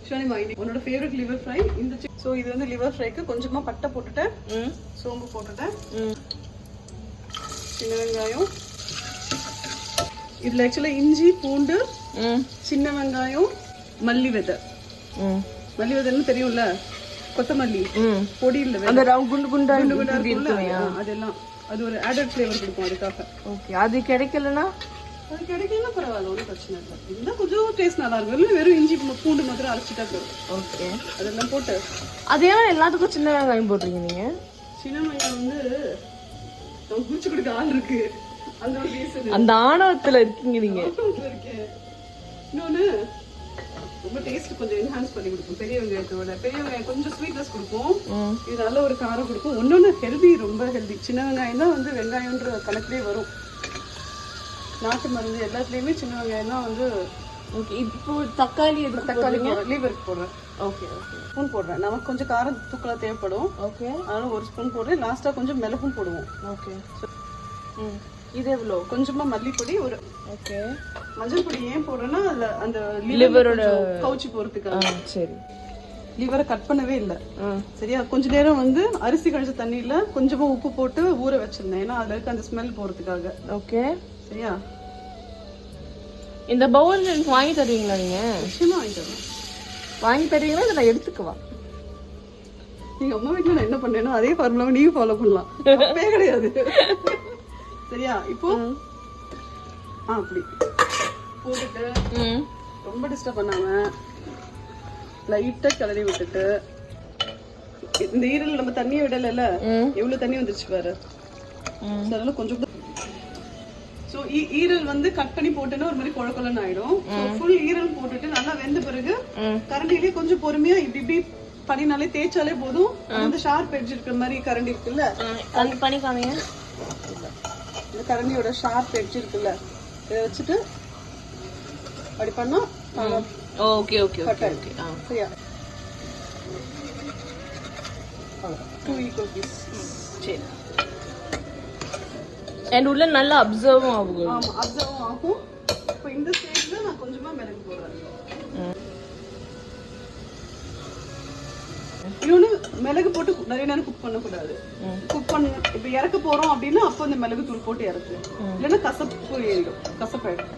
ஷானி மைனி உன்னோட favourite liver fry இந்த சோ இது வந்து லிவர் ஃப்ரைக்கு கொஞ்சமா பட்டை போட்டுட்டேன் சோம்பு போட்டுட்டேன் சின்ன வெங்காயம் இதுல ஆக்சுவலா இஞ்சி பூண்டு சின்ன வெங்காயம் மல்லி விதை மல்லி விதைன்னு தெரியும்ல கொத்தமல்லி பொடி இல்ல அந்த குண்டு குண்டா அதெல்லாம் அது ஒரு ஆடட் ஃப்ளேவர் கொடுக்கும் அதுக்காக ஓகே அது கிடைக்கலனா அது கிடைக்கலனா பரவாயில்ல ஒன்றும் பிரச்சனை இல்லை இன்னும் கொஞ்சம் டேஸ்ட் நல்லா இருக்கும் இல்லை வெறும் இஞ்சி பூண்டு மாத்திரம் அரைச்சிட்டா போதும் ஓகே அதெல்லாம் போட்டு அதே எல்லாத்துக்கும் சின்ன வெங்காயம் போடுறீங்க நீங்க சின்ன வெங்காயம் வந்து நம்ம குடிச்சு கொடுக்க ஆள் இருக்கு அந்த ஒரு ரீசன் அந்த ஆணவத்துல இருக்கீங்க நீங்க இன்னொன்னு ரொம்ப டேஸ்ட் கொஞ்சம் என்ஹான்ஸ் பண்ணி கொடுக்கும் பெரிய வெங்காயத்தோட பெரிய வெங்காயம் கொஞ்சம் ஸ்வீட்னஸ் கொடுக்கும் இது நல்ல ஒரு காரம் கொடுக்கும் ஒன்னொன்னு ஹெல்தி ரொம்ப ஹெல்தி சின்ன வெங்காயம் தான் வந்து வெங்காயம்ன்ற கணக்குலேயே வரும் நாட்டு மருந்து எல்லாத்துலேயுமே சின்ன வெங்காயம் தான் வந்து ஓகே இப்போ தக்காளி லீவருக்கு போடுறேன் ஓகே ஓகே ஸ்பூன் போடுறேன் நமக்கு கொஞ்சம் காரம் தூக்கலாக தேவைப்படும் ஓகே அதனால ஒரு ஸ்பூன் போடுறேன் லாஸ்ட்டாக கொஞ்சம் மிளகும் போடுவோம் ஓகே இது எவ்வளோ கொஞ்சமா மல்லிப்பொடி ஒரு ஓகே மஞ்சள் பொடி ஏன் போடுறேன்னா அதுல அந்த லிவரோட கவுச்சி போறதுக்காக சரி லிவரை கட் பண்ணவே இல்லை சரியா கொஞ்ச நேரம் வந்து அரிசி கழிச்ச தண்ணியில கொஞ்சமா உப்பு போட்டு ஊற வச்சிருந்தேன் ஏன்னா அதுல இருக்க அந்த ஸ்மெல் போறதுக்காக ஓகே சரியா இந்த பவுல் எனக்கு வாங்கி தருவீங்களா நீங்க நிச்சயமா வாங்கி தருவேன் வாங்கி தருவீங்களா இதை நான் எடுத்துக்குவா நீங்க அம்மா வீட்டுல நான் என்ன பண்ணேனோ அதே ஃபார்முலாவை நீங்க ஃபாலோ பண்ணலாம் தப்பே கிடையாது சரியா இப்போ அப்படி போட்டுட்டு ரொம்ப டிஸ்டர்ப் பண்ணாம லைட்டா கிளறி விட்டுட்டு இந்த ஈரல் நம்ம தண்ணியை விடல எவ்வளவு தண்ணி வந்துருச்சு பாரு அதனால கொஞ்சம் சோ ஈரல் வந்து கட் பண்ணி போட்டேன்னா ஒரு மாதிரி கொழ கொழன்னு ஆயிடும் ஃபுல் ஈரல் போட்டுட்டு நல்லா வெந்த பிறகு கரண்டிலேயே கொஞ்சம் பொறுமையா இப்படி இப்படி பண்ணினாலே தேய்ச்சாலே போதும் அந்த ஷார்ப் எட்ஜ் இருக்கிற மாதிரி கரண்டி இருக்குல்ல அது பண்ணி காமிங்க இந்த கரண்டியோட ஷார்ப் எட்ஜ் இருக்குல்ல இதை வச்சுட்டு அப்படி பண்ணா ஓகே ஓகே ஓகே ஓகே சரியா 2 ஈக்குவல் பீஸ் சரி அண்ட் உள்ள நல்லா அப்சர்வ் ஆகும் ஆமா அப்சர்வ் ஆகும் இப்போ இந்த ஸ்டேஜ்ல நான் கொஞ்சமா மிளகு போடுறேன் இன்னொன்னு மிளகு போட்டு நிறைய நேரம் குக் பண்ணக்கூடாது குக் பண்ண இப்ப இறக்க போறோம் அப்படின்னா அப்போ இந்த மிளகு தூள் போட்டு இறக்கு இல்லைன்னா கசப்பு ஏறிடும் கசப்பாயிடும்